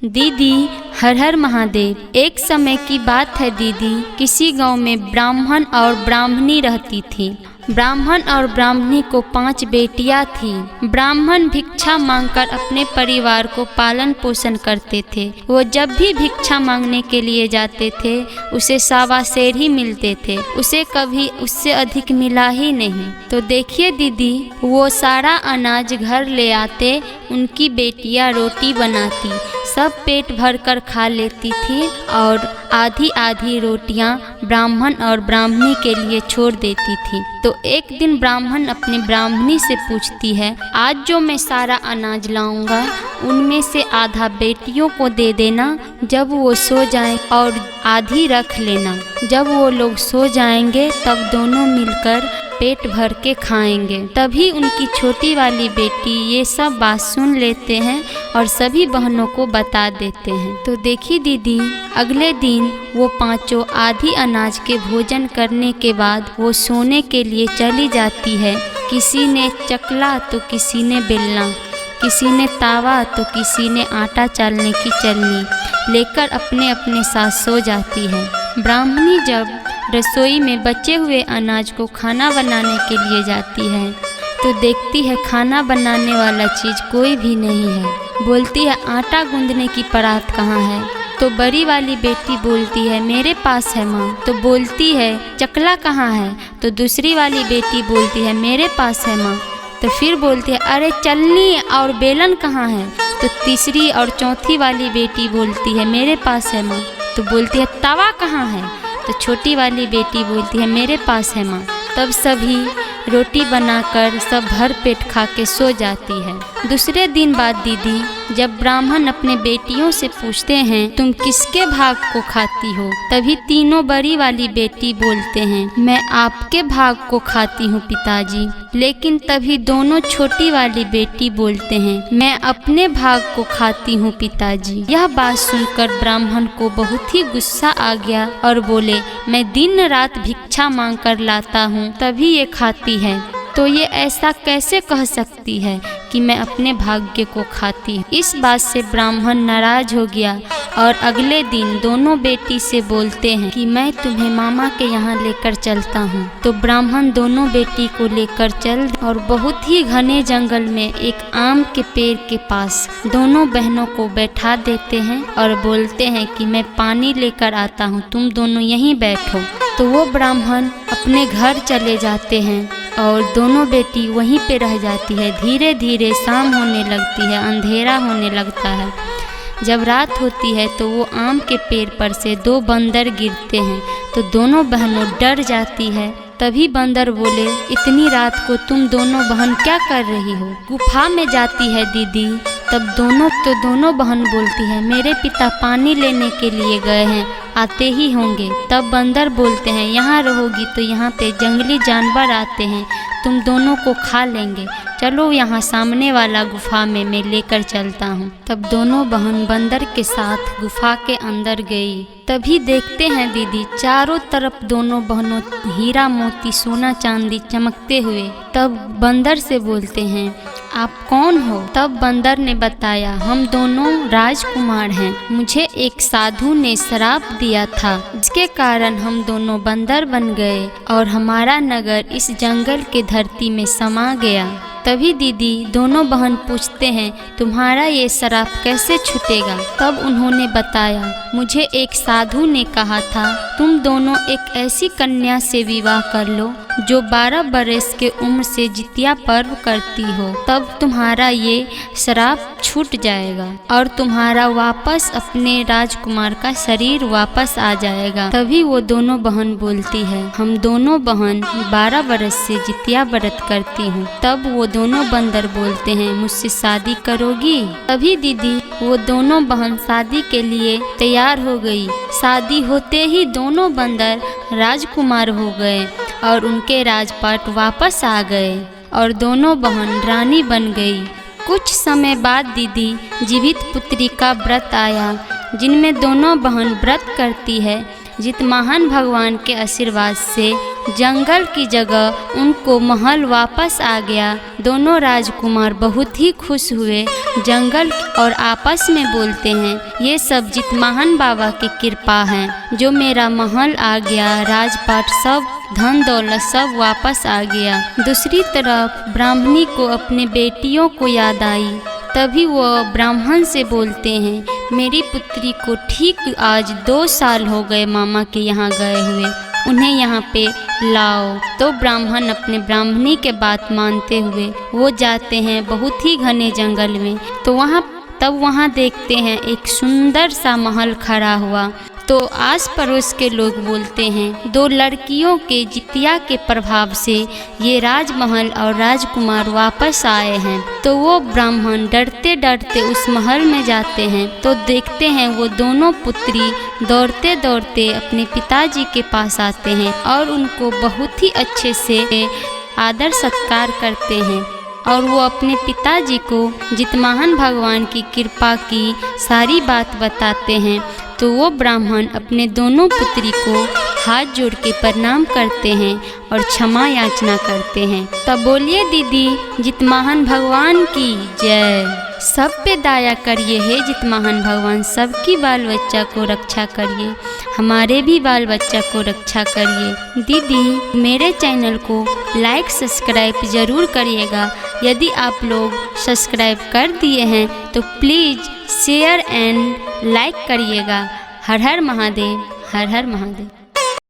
दीदी, हर हर महादेव। एक समय की बात है दीदी, किसी गांव में ब्राह्मण और ब्राह्मणी रहती थी। ब्राह्मण और ब्राह्मणी को 5 बेटियां थीं। ब्राह्मण भिक्षा मांगकर अपने परिवार को पालन पोषण करते थे। वो जब भी भिक्षा मांगने के लिए जाते थे उसे 1.25 सेर ही मिलते थे, उसे कभी उससे अधिक मिला ही नहीं। तो देखिए दीदी, वो सारा अनाज घर ले आते, उनकी बेटियां रोटी बनाती, सब पेट भर कर खा लेती थी और आधी आधी रोटियां ब्राह्मण और ब्राह्मणी के लिए छोड़ देती थी। तो एक दिन ब्राह्मण अपनी ब्राह्मणी से पूछती है, आज जो मैं सारा अनाज लाऊंगा उनमें से आधा बेटियों को दे देना, जब वो सो जाएं, और आधी रख लेना। जब वो लोग सो जाएंगे तब दोनों मिलकर पेट भर के खाएंगे। तभी उनकी छोटी वाली बेटी ये सब बात सुन लेते हैं और सभी बहनों को बता देते हैं। तो देखिए दीदी, अगले दिन वो 5 आधी अनाज के भोजन करने के बाद वो सोने के लिए चली जाती है। किसी ने चकला तो किसी ने बेलना, किसी ने तावा तो किसी ने आटा चालने की चलनी लेकर अपने अपने साथ सो जाती है। ब्राह्मणी जब रसोई में बचे हुए अनाज को खाना बनाने के लिए जाती है तो देखती है खाना बनाने वाला चीज़ कोई भी नहीं है। बोलती है, आटा गूंदने की परात कहाँ है? तो बड़ी वाली बेटी बोलती है, मेरे पास है माँ। तो बोलती है, चकला कहाँ है? तो दूसरी वाली बेटी बोलती है, मेरे पास है माँ। तो फिर बोलती है, अरे चलनी और बेलन कहाँ है? तो तीसरी और चौथी वाली बेटी बोलती है, मेरे पास है माँ। तो बोलती है, तवा कहाँ है? तो छोटी वाली बेटी बोलती है, मेरे पास है माँ। तब सभी रोटी बनाकर सब भर पेट खा के सो जाती है। दूसरे दिन बाद दीदी, जब ब्राह्मण अपने बेटियों से पूछते हैं, तुम किसके भाग को खाती हो? तभी तीनों बड़ी वाली बेटी बोलते हैं, मैं आपके भाग को खाती हूँ पिताजी। लेकिन तभी दोनों छोटी वाली बेटी बोलते हैं, मैं अपने भाग को खाती हूँ पिताजी। यह बात सुनकर ब्राह्मण को बहुत ही गुस्सा आ गया और बोले, मैं दिन रात भिक्षा मांग कर लाता हूँ तभी ये खाती है, तो ये ऐसा कैसे कह सकती है कि मैं अपने भाग्य को खाती हूँ। इस बात से ब्राह्मण नाराज हो गया और अगले दिन दोनों बेटी से बोलते हैं कि मैं तुम्हें मामा के यहाँ लेकर चलता हूँ। तो ब्राह्मण दोनों बेटी को लेकर चल और बहुत ही घने जंगल में एक आम के पेड़ के पास दोनों बहनों को बैठा देते हैं और बोलते हैं कि मैं पानी लेकर आता हूँ, तुम दोनों यहीं बैठो। तो वो ब्राह्मण अपने घर चले जाते हैं और दोनों बेटी वहीं पे रह जाती है। धीरे धीरे शाम होने लगती है, अंधेरा होने लगता है। जब रात होती है तो वो आम के पेड़ पर से 2 बंदर गिरते हैं, तो दोनों बहनों डर जाती है। तभी बंदर बोले, इतनी रात को तुम दोनों बहन क्या कर रही हो? गुफा में जाती है दीदी। तब दोनों बहन बोलती है, मेरे पिता पानी लेने के लिए गए हैं, आते ही होंगे। तब बंदर बोलते हैं, यहाँ रहोगी तो यहाँ पे जंगली जानवर आते हैं, तुम दोनों को खा लेंगे, चलो यहाँ सामने वाला गुफा में मैं लेकर चलता हूँ। तब दोनों बहन बंदर के साथ गुफा के अंदर गई। तभी देखते हैं दीदी, चारों तरफ दोनों बहनों हीरा मोती सोना चांदी चमकते हुए। तब बंदर से बोलते हैं, आप कौन हो? तब बंदर ने बताया, हम दोनों राजकुमार हैं, मुझे एक साधु ने श्राप दिया था, जिसके कारण हम दोनों बंदर बन गए और हमारा नगर इस जंगल के धरती में समा गया। तभी दीदी दोनों बहन पूछते हैं, तुम्हारा ये श्राप कैसे छूटेगा? तब उन्होंने बताया, मुझे एक साधु ने कहा था, तुम दोनों एक ऐसी कन्या से विवाह कर लो जो 12 बरस के उम्र से जितिया पर्व करती हो, तब तुम्हारा ये श्राप छूट जाएगा और तुम्हारा वापस अपने राजकुमार का शरीर वापस आ जाएगा। तभी वो दोनों बहन बोलती है, हम दोनों बहन 12 बरस से जितिया व्रत करती हूँ। तब वो दोनों बंदर बोलते हैं, मुझसे शादी करोगी? तभी दीदी वो दोनों बहन शादी के लिए तैयार हो गई। शादी होते ही दोनों बंदर राजकुमार हो गए और उनके राजपाट वापस आ गए और दोनों बहन रानी बन गई। कुछ समय बाद दीदी जीवित पुत्री का व्रत आया, जिनमें दोनों बहन व्रत करती है जितवाहन भगवान के आशीर्वाद से जंगल की जगह उनको महल वापस आ गया। दोनों राजकुमार बहुत ही खुश हुए जंगल और आपस में बोलते हैं, ये सब जितवाहन बाबा की कृपा है जो मेरा महल आ गया, राजपाट सब धन दौलत सब वापस आ गया। दूसरी तरफ ब्राह्मणी को अपने बेटियों को याद आई। तभी वो ब्राह्मण से बोलते हैं, मेरी पुत्री को ठीक आज 2 साल हो गए मामा के यहाँ गए हुए, उन्हें यहाँ पे लाओ। तो ब्राह्मण अपने ब्राह्मणी के बात मानते हुए वो जाते हैं बहुत ही घने जंगल में। तो वहाँ देखते हैं एक सुंदर सा महल खड़ा हुआ। तो आस पड़ोस के लोग बोलते हैं 2 लड़कियों के जितिया के प्रभाव से ये राजमहल और राजकुमार वापस आए हैं। तो वो ब्राह्मण डरते डरते उस महल में जाते हैं। तो देखते हैं वो दोनों पुत्री दौड़ते दौड़ते अपने पिताजी के पास आते हैं और उनको बहुत ही अच्छे से आदर सत्कार करते हैं और वो अपने पिताजी को जितवाहन भगवान की कृपा की सारी बात बताते हैं। तो वो ब्राह्मण अपने दोनों पुत्री को हाथ जोड़ के प्रणाम करते हैं और क्षमा याचना करते हैं। तब बोलिए दीदी जितवाहन भगवान की जय। सब पे दया करिए हे जितवाहन भगवान, सबकी बाल बच्चा को रक्षा करिए, हमारे भी बाल बच्चा को रक्षा करिए। दीदी मेरे चैनल को लाइक सब्सक्राइब ज़रूर करिएगा। यदि आप लोग सब्सक्राइब कर दिए हैं तो प्लीज़ शेयर एंड लाइक करिएगा। हर हर महादेव, हर हर महादेव।